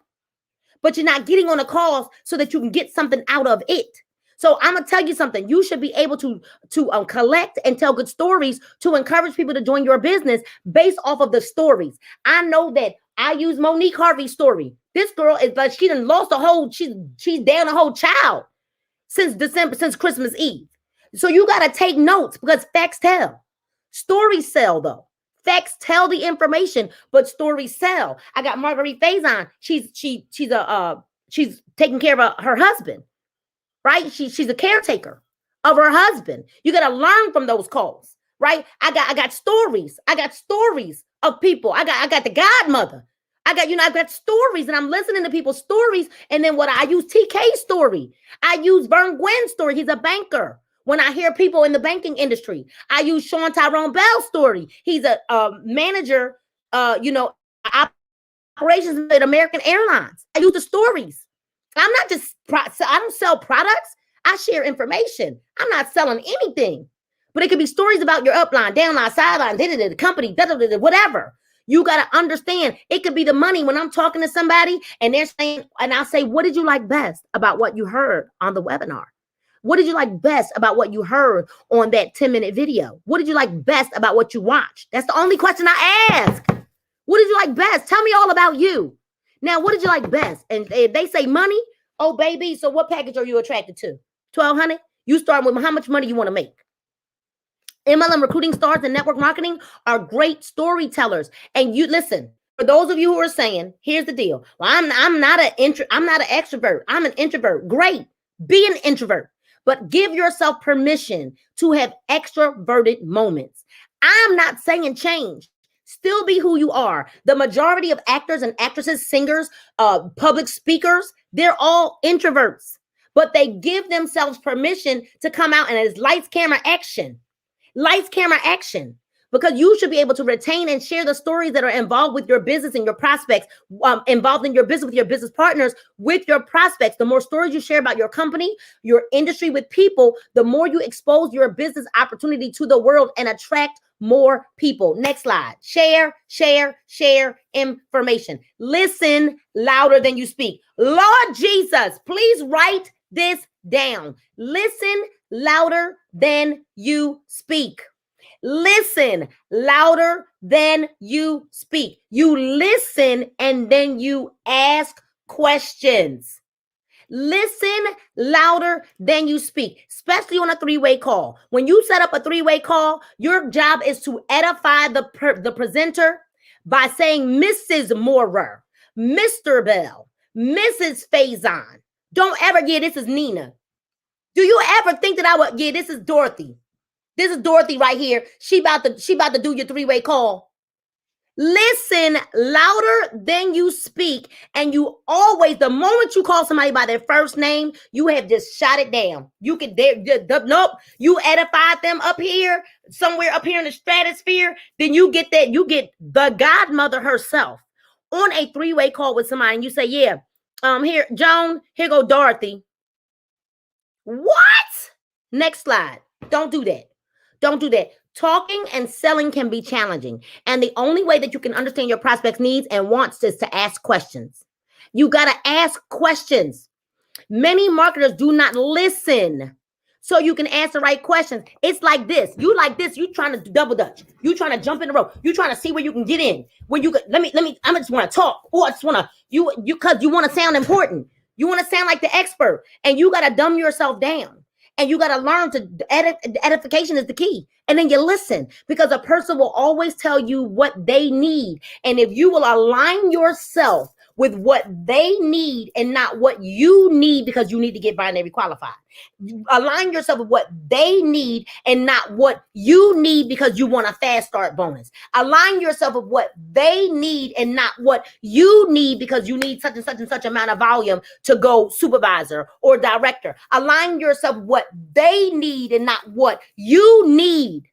But you're not getting on a call so that you can get something out of it. So I'm gonna tell you something. You should be able to collect and tell good stories to encourage people to join your business based off of the stories. I know that I use Monique Harvey's story. This girl is like, she done lost a whole, she's down a whole child since Christmas Eve. So you gotta take notes because facts tell. Stories sell though. Facts tell the information, but stories sell. I got Marguerite Faison. She's taking care of her husband, right? She's a caretaker of her husband. You got to learn from those calls, right? I got stories. I got stories of people. I got the godmother. I've got stories, and I'm listening to people's stories. And then I use TK's story. I use Vern Gwynn's story. He's a banker. When I hear people in the banking industry, I use Sean Tyrone Bell's story. He's a manager, operations at American Airlines. I use the stories. I'm not just, I don't sell products. I share information. I'm not selling anything. But it could be stories about your upline, downline, sideline, the company, whatever. You got to understand, it could be the money when I'm talking to somebody and they're saying, and I'll say, what did you like best about what you heard on the webinar? What did you like best about what you heard on that 10-minute video? What did you like best about what you watched? That's the only question I ask. What did you like best? Tell me all about you. Now, what did you like best? And they say money. Oh, baby. So what package are you attracted to? $1,200? You start with how much money you want to make. MLM recruiting stars and network marketing are great storytellers. And you listen, for those of you who are saying, here's the deal. Well, I'm not an extrovert. I'm an introvert. Great. Be an introvert. But give yourself permission to have extroverted moments. I'm not saying change. Still be who you are. The majority of actors and actresses, singers, public speakers, they're all introverts. But they give themselves permission to come out and it's lights, camera, action. Lights, camera, action. Because you should be able to retain and share the stories that are involved with your business and your prospects, involved in your business with your business partners, with your prospects. The more stories you share about your company, your industry with people, the more you expose your business opportunity to the world and attract more people. Next slide. Share information. Listen louder than you speak. Lord Jesus, please write this down. Listen louder than you speak. Listen louder than you speak. You listen and then you ask questions. Listen louder than you speak, especially on a three-way call. When you set up a three-way call, your job is to edify the presenter by saying Mrs. Moorer, Mr. Bell, Mrs. Faison. Don't ever, this is Nina. Do you ever think that this is Dorothy. This is Dorothy right here. She about to do your three-way call. Listen louder than you speak. And you always, the moment you call somebody by their first name, you have just shot it down. You could, nope. You edified them up here, somewhere up here in the stratosphere. Then you get the godmother herself on a three-way call with somebody. And you say, here, Joan, here go Dorothy. What? Next slide. Don't do that. Don't do that. Talking and selling can be challenging. And the only way that you can understand your prospect's needs and wants is to ask questions. You got to ask questions. Many marketers do not listen so you can ask the right questions. It's like this. You trying to double dutch. You trying to jump in the rope. You trying to see where you can get in. When you let me, I just want to talk. Or I just want to, because you want to sound important. You want to sound like the expert. And you got to dumb yourself down. And you got to learn to edification is the key. And then you listen, because a person will always tell you what they need. And if you will align yourself with what they need and not what you need, because you need to get binary qualified. Align yourself with what they need and not what you need because you want a fast start bonus. Align yourself with what they need and not what you need because you need such and such and such amount of volume to go supervisor or director. Align yourself with what they need and not what you need.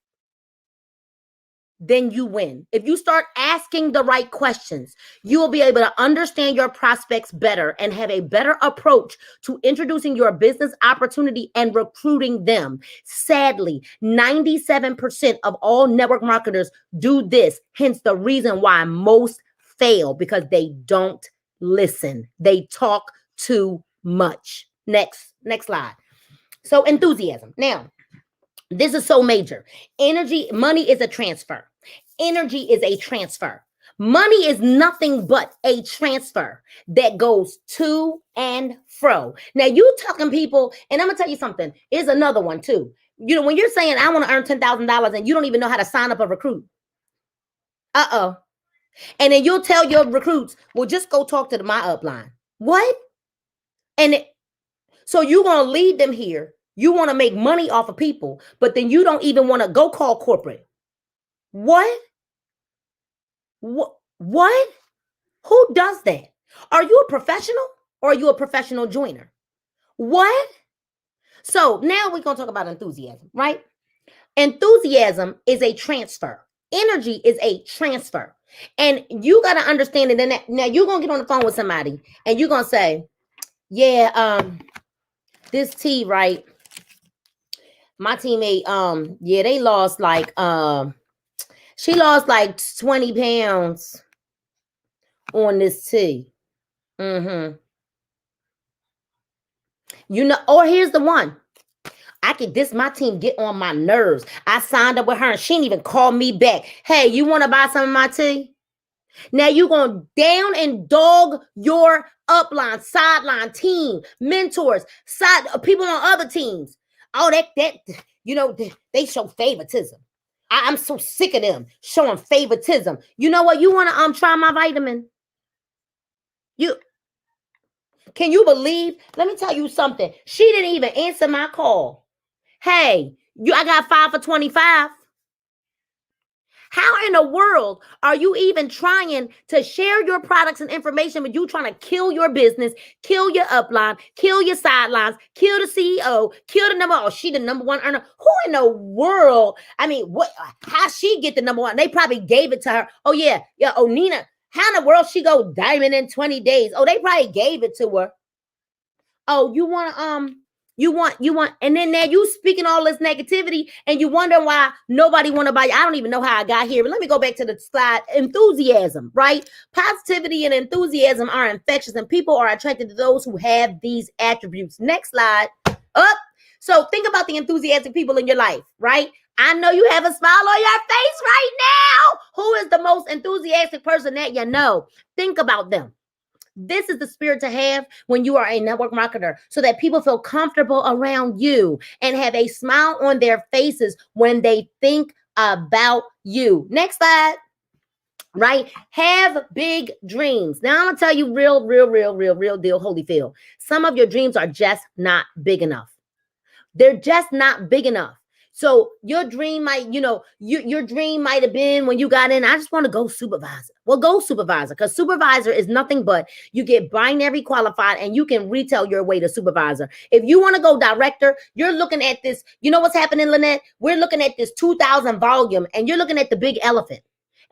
then you win. If you start asking the right questions, you will be able to understand your prospects better and have a better approach to introducing your business opportunity and recruiting them. Sadly, 97% of all network marketers do this, hence the reason why most fail, because they don't listen. They talk too much. Next slide. So enthusiasm. Now, this is so major. Money is a transfer. Energy is a transfer. Money is nothing but a transfer that goes to and fro. Now, you talking people, and I'm going to tell you something. Here's another one too. When you're saying, I want to earn $10,000 and you don't even know how to sign up a recruit. And then you'll tell your recruits, well, just go talk to my upline. What? So you're going to lead them here. You want to make money off of people, but then you don't even want to go call corporate. What? Who does that? Are you a professional or are you a professional joiner? What? So now we're going to talk about enthusiasm, right? Enthusiasm is a transfer. Energy is a transfer. And you got to understand it. And now you're going to get on the phone with somebody and you're going to say, yeah, this T, right? My teammate, they lost like, she lost like 20 pounds on this T. Or here's the one. My team get on my nerves. I signed up with her and she didn't even call me back. Hey, you want to buy some of my tea? Now you're going down and dog your upline, sideline, team, mentors, people on other teams. Oh, they show favoritism. I'm so sick of them showing favoritism. You know what? You want to try my vitamin? Can you believe? Let me tell you something. She didn't even answer my call. Hey, I got 5 for 25. How in the world are you even trying to share your products and information with you trying to kill your business, kill your upline, kill your sidelines, kill the CEO, kill the number? Oh, she the number one earner. Who in the world? I mean, how she get the number one? They probably gave it to her. Oh, yeah. Oh, Nina, how in the world she go diamond in 20 days? Oh, they probably gave it to her. Oh, you want, and then now you speaking all this negativity and you wonder why nobody want to buy you. I don't even know how I got here, but let me go back to the slide. Enthusiasm, right? Positivity and enthusiasm are infectious and people are attracted to those who have these attributes. Next slide. Up. So think about the enthusiastic people in your life, right? I know you have a smile on your face right now. Who is the most enthusiastic person that you know? Think about them. This is the spirit to have when you are a network marketer, so that people feel comfortable around you and have a smile on their faces when they think about you. Next slide. Right? Have big dreams. Now I'm going to tell you real deal, Holyfield. Some of your dreams are just not big enough. They're just not big enough. So your dream might, your dream might have been when you got in, I just want to go supervisor. Well, go supervisor, because supervisor is nothing but you get binary qualified and you can retail your way to supervisor. If you want to go director, you're looking at this. You know what's happening, Lynette? We're looking at this 2,000 volume and you're looking at the big elephant.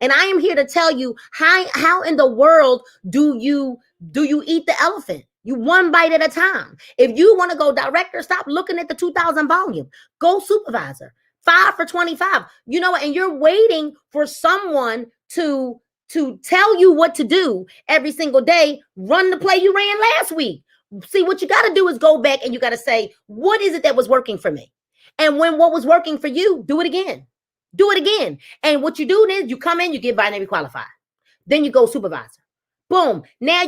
And I am here to tell you how in the world do you eat the elephant? You one bite at a time. If you want to go director, stop looking at the 2,000 volume. Go supervisor. 5 for 25. You know, and you're waiting for someone to tell you what to do every single day. Run the play you ran last week. See, what you got to do is go back and you got to say, what is it that was working for me? And when what was working for you, do it again. Do it again. And what you do is you come in, you get binary qualified. Then you go supervisor. Boom. Now,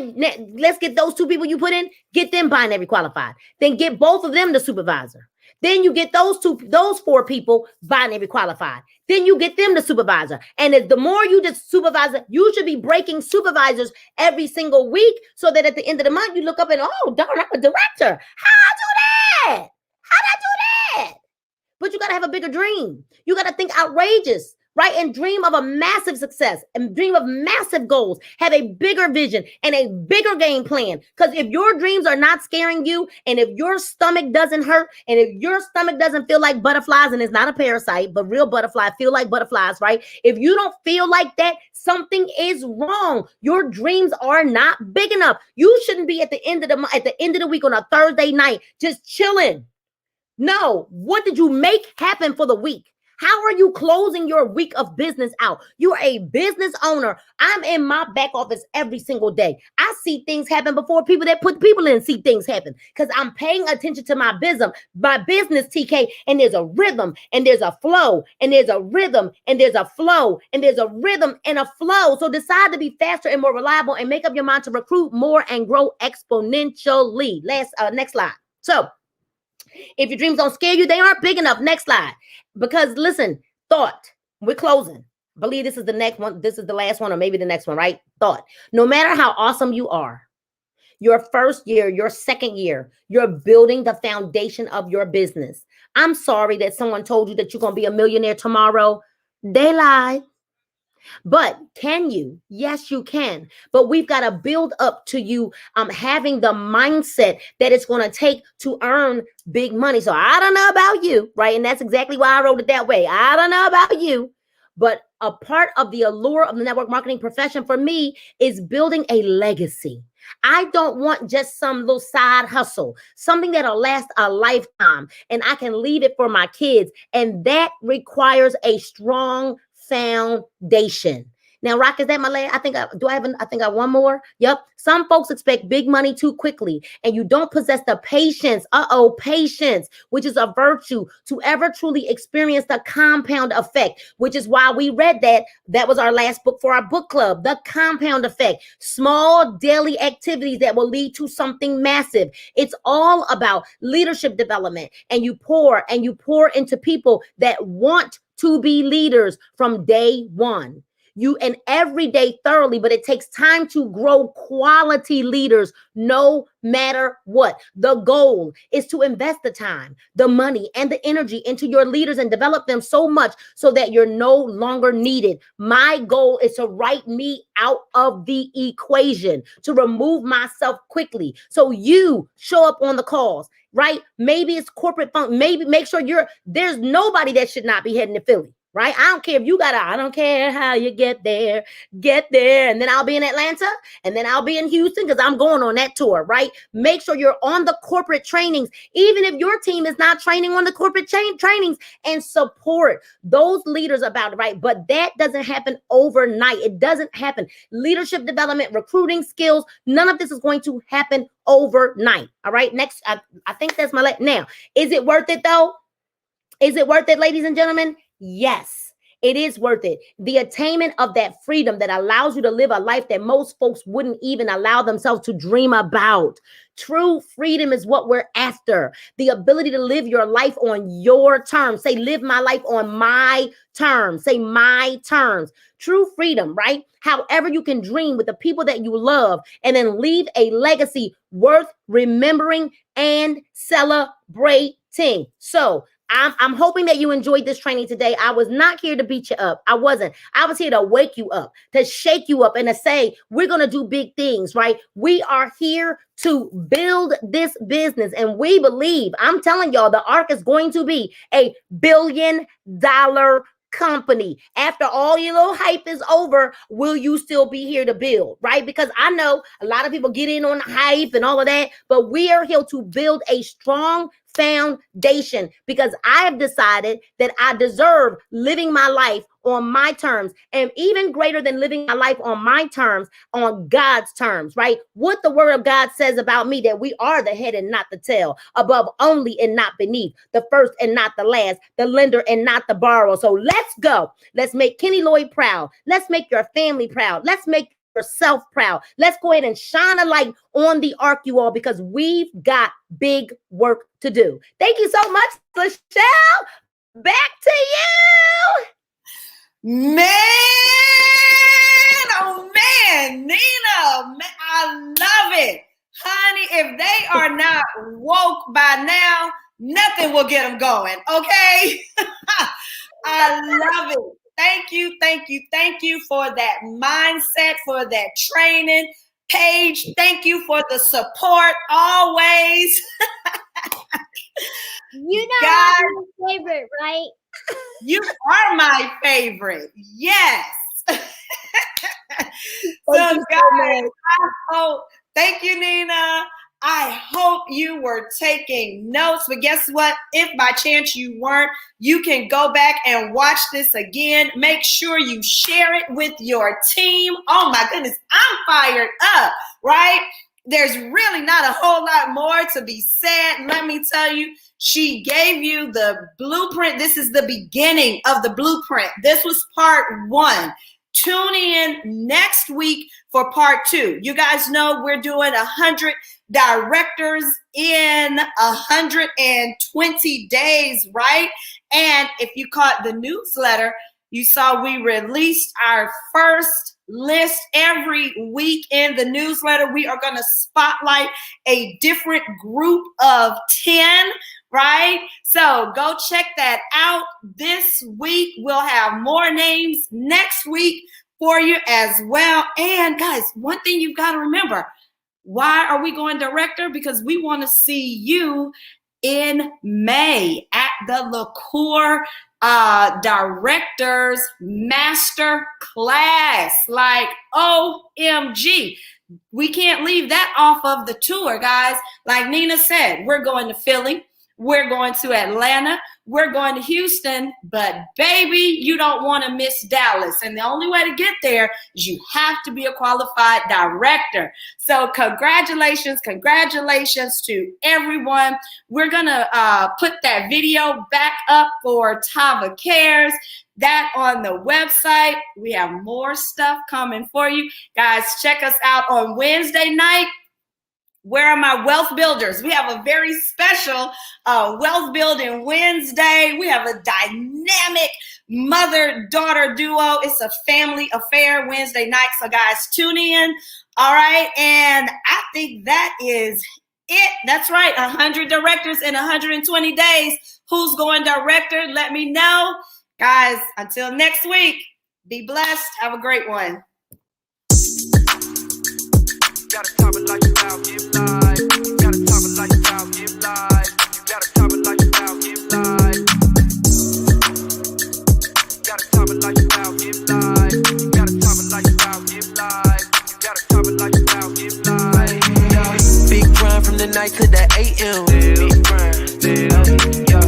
let's get those 2 people you put in, get them binary qualified. Then get both of them to supervisor. Then you get those 4 people binary qualified. Then you get them to supervisor. And the more you just supervisor, you should be breaking supervisors every single week so that at the end of the month, you look up and, oh, darn, I'm a director. How I do that? How'd I do that? But you got to have a bigger dream. You got to think outrageous. right? And dream of a massive success and dream of massive goals. Have a bigger vision and a bigger game plan. Because if your dreams are not scaring you, and if your stomach doesn't hurt, and if your stomach doesn't feel like butterflies, and it's not a parasite, but real butterflies feel like butterflies, right? If you don't feel like that, something is wrong. Your dreams are not big enough. You shouldn't be at the end of the week on a Thursday night just chilling. No, what did you make happen for the week? How are you closing your week of business out? You're a business owner. I'm in my back office every single day. I see things happen before people that put people in see things happen because I'm paying attention to my business, TK, and there's a rhythm and there's a flow and there's a rhythm and there's a flow and there's a rhythm and a flow. So decide to be faster and more reliable and make up your mind to recruit more and grow exponentially. Next slide. So if your dreams don't scare you, they aren't big enough. Next slide. Because listen, thought, we're closing. I believe this is the next one. This is the last one, or maybe the next one, right? Thought. No matter how awesome you are, your first year, your second year, you're building the foundation of your business. I'm sorry that someone told you that you're going to be a millionaire tomorrow. They lied. But can you? Yes, you can. But we've got to build up to you having the mindset that it's going to take to earn big money. So I don't know about you, right? And that's exactly why I wrote it that way. I don't know about you. But a part of the allure of the network marketing profession for me is building a legacy. I don't want just some little side hustle, something that'll last a lifetime and I can leave it for my kids. And that requires a strong foundation. Now, Rock, is that my last? I think I have one more. Yep. Some folks expect big money too quickly, and you don't possess the patience. Patience, which is a virtue, to ever truly experience the compound effect, which is why we read that. That was our last book for our book club, The Compound Effect. Small daily activities that will lead to something massive. It's all about leadership development, and you pour into people that want to be leaders from day one. You and every day thoroughly, but it takes time to grow quality leaders no matter what. The goal is to invest the time, the money, and the energy into your leaders and develop them so much so that you're no longer needed. My goal is to write me out of the equation, to remove myself quickly so you show up on the calls, right? Maybe it's corporate fund. Maybe make sure there's nobody that should not be heading to Philly. Right? I don't care if you I don't care how you get there. And then I'll be in Atlanta and then I'll be in Houston because I'm going on that tour, right? Make sure you're on the corporate trainings, even if your team is not training on the corporate trainings, and support those leaders about it, right? But that doesn't happen overnight. It doesn't happen. Leadership development, recruiting skills, none of this is going to happen overnight. All right. Next, I think that's my now. Is it worth it though? Is it worth it, ladies and gentlemen? Yes, it is worth it. The attainment of that freedom that allows you to live a life that most folks wouldn't even allow themselves to dream about. True freedom is what we're after. The ability to live your life on your terms. Say, live my life on my terms. Say, my terms. True freedom, right? However you can dream with the people that you love and then leave a legacy worth remembering and celebrating. So, I'm hoping that you enjoyed this training today. I was not here to beat you up. I wasn't. I was here to wake you up, to shake you up, and to say, we're going to do big things, right? We are here to build this business. And we believe, I'm telling y'all, the ARC is going to be a $1 billion company. After all your little hype is over, will you still be here to build, right? Because I know a lot of people get in on the hype and all of that, but we are here to build a strong foundation because I have decided that I deserve living my life on my terms, and even greater than living my life on my terms, on God's terms, right? What the word of God says about me, that we are the head and not the tail, above only and not beneath, the first and not the last, the lender and not the borrower. So let's go. Let's make Kenny Lloyd proud. Let's make your family proud. Let's make yourself proud. Let's go ahead and shine a light on the ARC, you all, because we've got big work to do. Thank you so much, Lachelle. Back to you. Man, oh man, Nina, man, I love it. Honey, if they are not woke by now, nothing will get them going, okay? I love it. Thank you, thank you, thank you for that mindset, for that training. Paige, thank you for the support always. You know Guys, I'm your favorite, right? you are my favorite. Yes. So, guys, thank you, Nina. I hope you were taking notes, but guess what? If by chance you weren't, you can go back and watch this again. Make sure you share it with your team. Oh my goodness, I'm fired up, right? There's really not a whole lot more to be said. Let me tell you, she gave you the blueprint. This is the beginning of the blueprint. This was part 1. Tune in next week for part 2. You guys know we're doing 100 directors in 120 days, right? And if you caught the newsletter, you saw we released our first list every week in the newsletter. We are going to spotlight a different group of 10, right? So go check that out this week. We'll have more names next week for you as well. And guys, one thing you've got to remember, why are we going director? Because we want to see you in May at the LaCour Directors Master Class. Like, OMG. We can't leave that off of the tour, guys. Like Nina said, we're going to Philly. We're going to Atlanta. We're going to Houston. But baby, you don't want to miss Dallas. And the only way to get there is you have to be a qualified director. So congratulations to everyone. We're going to put that video back up for Tava Cares. That on the website. We have more stuff coming for you. Guys, check us out on Wednesday night. Where are my wealth builders? We have a very special wealth building Wednesday. We have a dynamic mother-daughter duo. It's a family affair Wednesday night. So guys, tune in. All right. And I think that is it. That's right. 100 directors in 120 days. Who's going director? Let me know. Guys, until next week, be blessed. Have a great one. Gotta top it like about give life. Gotta top it like about give life. You gotta top it like about give life. Gotta top it like about give life. You gotta top it like about give life. You gotta top it like about give life. Big grind from the night to the AM. Big grind.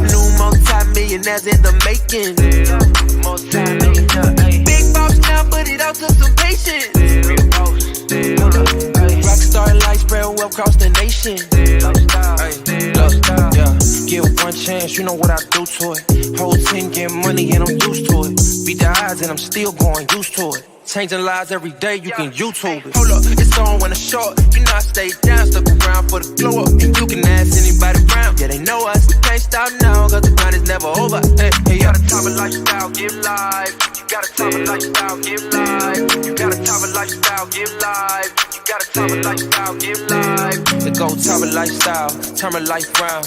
New multi-millionaires in the making. Multi-millionaire. Big boss now, but it all took some patience. Rockstar life spread well across the nation. Get one chance, you know what I do to it. Whole team get money and I'm used to it. Beat the odds and I'm still going used to it. Changing lives every day, you can YouTube it. Hold up, it's on when it's short. You know I stay down, stuck around for the glow up. And you can ask anybody around, yeah they know us. We can't stop now, cause the grind is never over. Hey, you gotta top it lifestyle, give life. You gotta top it lifestyle, give life. You gotta top it lifestyle, give life. You gotta top it lifestyle, give life. The go top it lifestyle, turn her life round.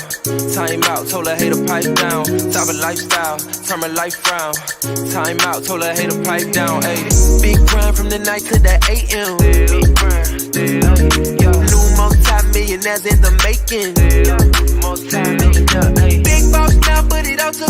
Time out, told her hater pipe down. Top it lifestyle, turn her life round. Time out, told her hater pipe down. Hey, big grind from the night to the AM. Big grind. New multi-millionaires in the making. Multi-millionaire. Big boss now, but it all took